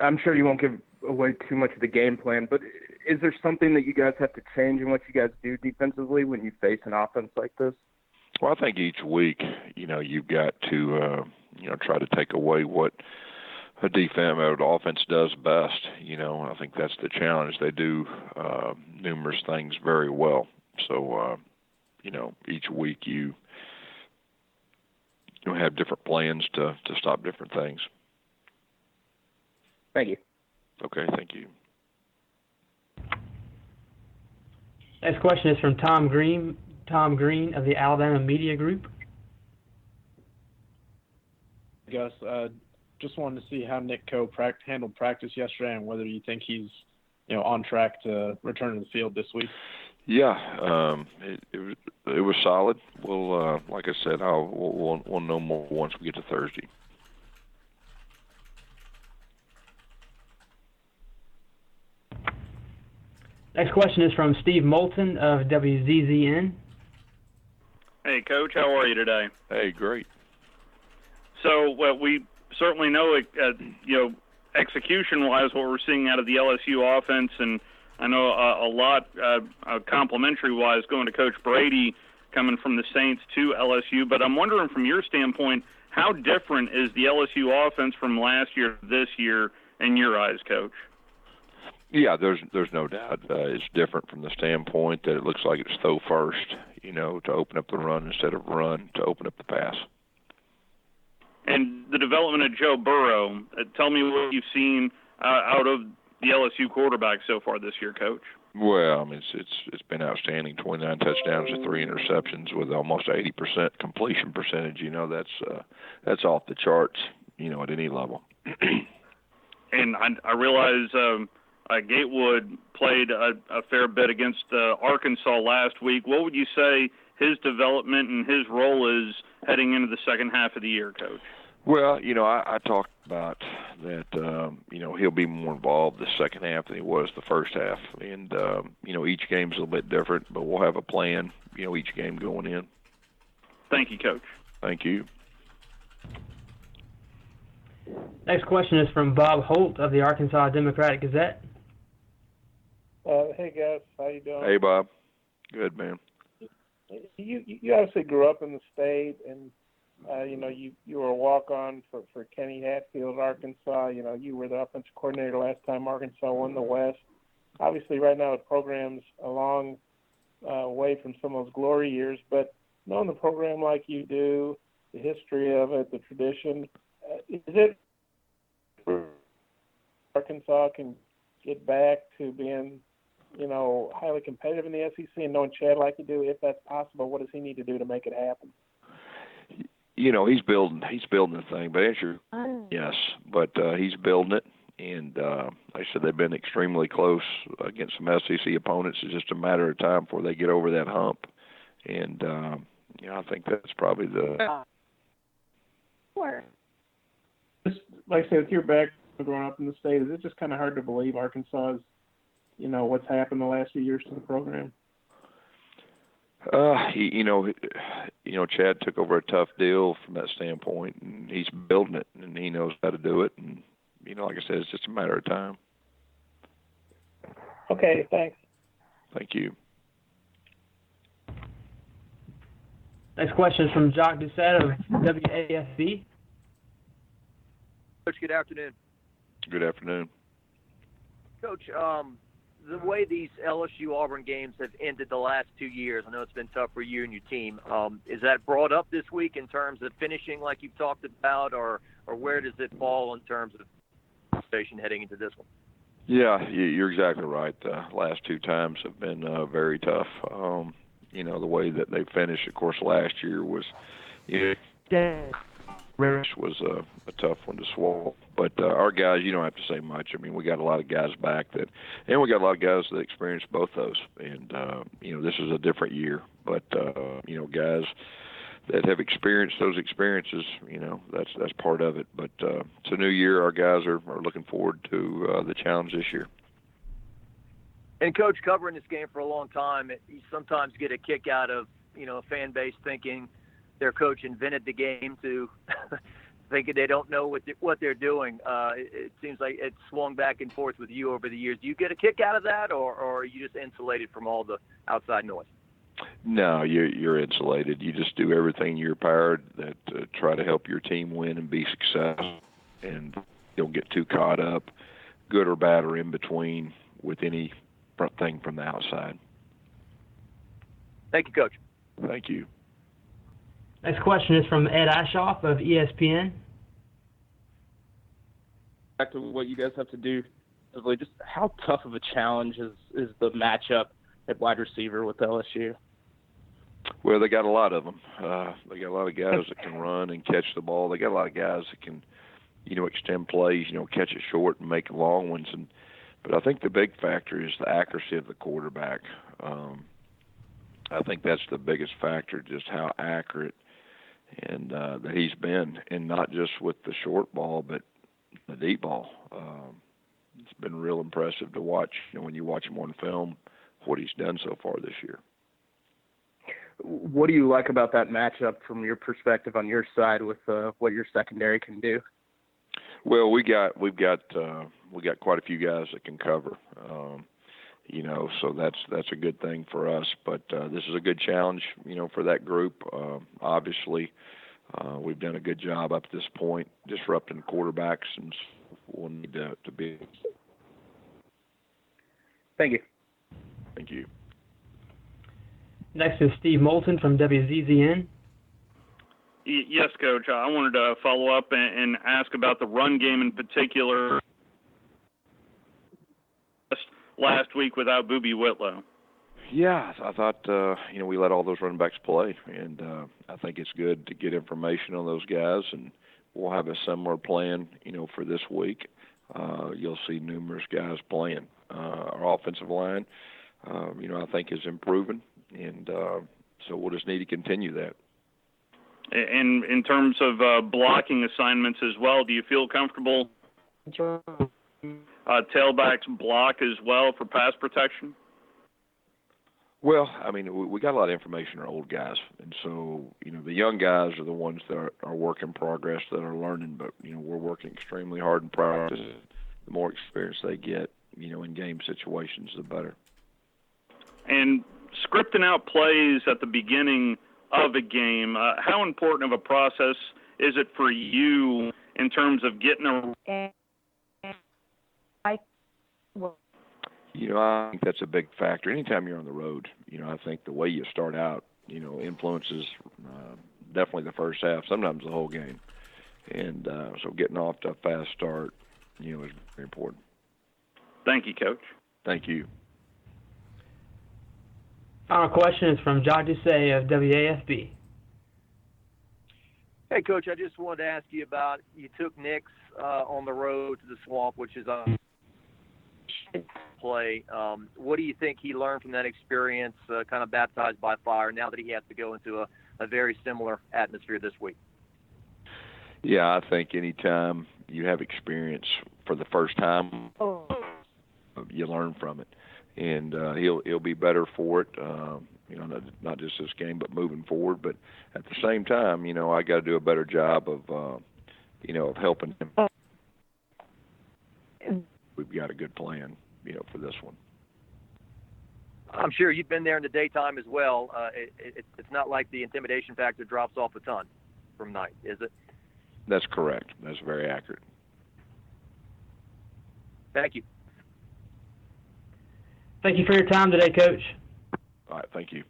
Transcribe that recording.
I'm sure you won't give away too much of the game plan, but is there something that you guys have to change in what you guys do defensively when you face an offense like this? Well, I think each week, you've got to, try to take away what a defense or the offense does best. I think that's the challenge. They do numerous things very well. So, each week you have different plans to stop different things. Thank you. Okay, thank you. Next question is from Tom Green of the Alabama Media Group. Gus, just wanted to see how Nick Coe handled practice yesterday and whether you think he's, on track to return to the field this week. Yeah, it was solid. We'll, like I said, we'll know more once we get to Thursday. Next question is from Steve Moulton of WZZN. Hey, Coach, how are you today? Hey, great. So, we certainly know, execution-wise, what we're seeing out of the LSU offense, and I know a lot complimentary-wise going to Coach Brady coming from the Saints to LSU, but I'm wondering from your standpoint, how different is the LSU offense from last year to this year in your eyes, Coach? Yeah, there's no doubt. It's different from the standpoint that it looks like it's throw first, to open up the run instead of run to open up the pass. And the development of Joe Burrow, tell me what you've seen out of the LSU quarterback so far this year, Coach. Well, I mean, it's been outstanding. 29 touchdowns to 3 interceptions with almost 80% completion percentage. That's off the charts. At any level. And I realize Gatewood played a fair bit against Arkansas last week. What would you say his development and his role is heading into the second half of the year, Coach? Well, I talked about that, he'll be more involved the second half than he was the first half. And, each game's a little bit different, but we'll have a plan, each game going in. Thank you, Coach. Thank you. Next question is from Bob Holt of the Arkansas Democratic Gazette. Hey, Gus. How you doing? Hey, Bob. Good, man. You obviously grew up in the state, and you were a walk-on for Kenny Hatfield, Arkansas. You were the offensive coordinator last time Arkansas won the West. Obviously, right now the program's a long way from some of those glory years, but knowing the program like you do, the history of it, the tradition, is it Arkansas can get back to being, highly competitive in the SEC, and knowing Chad like you do, if that's possible, what does he need to do to make it happen? He's building the thing, but answer yes, but he's building it, and like I said, they've been extremely close against some SEC opponents. It's just a matter of time before they get over that hump, and I think that's probably the. Just like I said, with your background growing up in the state, is it just kind of hard to believe Arkansas is, what's happened the last few years to the program? Chad took over a tough deal from that standpoint, and he's building it, and he knows how to do it. And, like I said, it's just a matter of time. Okay, thanks. Thank you. Next question is from Jacques Doucette of WAFB. Coach, good afternoon. Good afternoon. Coach, the way these LSU Auburn games have ended the last 2 years, I know it's been tough for you and your team. Is that brought up this week in terms of finishing like you've talked about, or where does it fall in terms of conversation heading into this one? Yeah, you're exactly right. The last 2 times have been very tough. The way that they finished, of course, last year was was a tough one to swallow. But our guys, you don't have to say much. I mean, we got a lot of guys back and we got a lot of guys that experienced both those. And, this is a different year. But, guys that have experienced those experiences, that's part of it. But it's a new year. Our guys are looking forward to the challenge this year. And, Coach, covering this game for a long time, you sometimes get a kick out of, a fan base thinking their coach invented the game to thinking they don't know what they're doing. It seems like it's swung back and forth with you over the years. Do you get a kick out of that, or are you just insulated from all the outside noise? No, you're insulated. You just do everything in your power that try to help your team win and be successful, and don't get too caught up, good or bad or in between, with anything from the outside. Thank you, Coach. Thank you. Next question is from Ed Ashoff of ESPN. Back to what you guys have to do, just how tough of a challenge is the matchup at wide receiver with LSU? Well, they got a lot of them. They got a lot of guys that can run and catch the ball. They got a lot of guys that can, extend plays, catch it short and make long ones. But I think the big factor is the accuracy of the quarterback. I think that's the biggest factor, just how accurate and that he's been, and not just with the short ball, but the deep ball. It's been real impressive to watch. When you watch him on film, what he's done so far this year. What do you like about that matchup from your perspective on your side with what your secondary can do? Well, we've got quite a few guys that can cover. So that's a good thing for us. But this is a good challenge, for that group. Obviously, we've done a good job up to this point disrupting quarterbacks, and we'll need to be. Thank you. Thank you. Next is Steve Moulton from WZZN. Yes, Coach. I wanted to follow up and ask about the run game in particular. Last week without Boobie Whitlow. Yeah, I thought we let all those running backs play, and I think it's good to get information on those guys, and we'll have a similar plan, for this week. You'll see numerous guys playing. Our offensive line, I think is improving, and so we'll just need to continue that. And in terms of blocking assignments as well, do you feel comfortable tailbacks block as well for pass protection? Well, we got a lot of information on our old guys, and so the young guys are the ones that are work in progress, that are learning. But we're working extremely hard in practice. The more experience they get, in game situations, the better. And scripting out plays at the beginning of a game, how important of a process is it for you in terms of getting a? I think that's a big factor. Anytime you're on the road, I think the way you start out, influences definitely the first half, sometimes the whole game. And so getting off to a fast start, is very important. Thank you, Coach. Thank you. Final question is from John Dusay of WAFB. Hey, Coach, I just wanted to ask you about, you took Nix on the road to the Swamp, which is play. What do you think he learned from that experience, kind of baptized by fire, now that he has to go into a very similar atmosphere this week? Yeah, I think anytime you have experience for the first time, you learn from it. And he'll be better for it, not just this game, but moving forward. But at the same time, I got to do a better job of helping him. We've got a good plan, for this one. I'm sure you've been there in the daytime as well. It's not like the intimidation factor drops off a ton from night, is it? That's correct. That's very accurate. Thank you. Thank you for your time today, Coach. All right, thank you.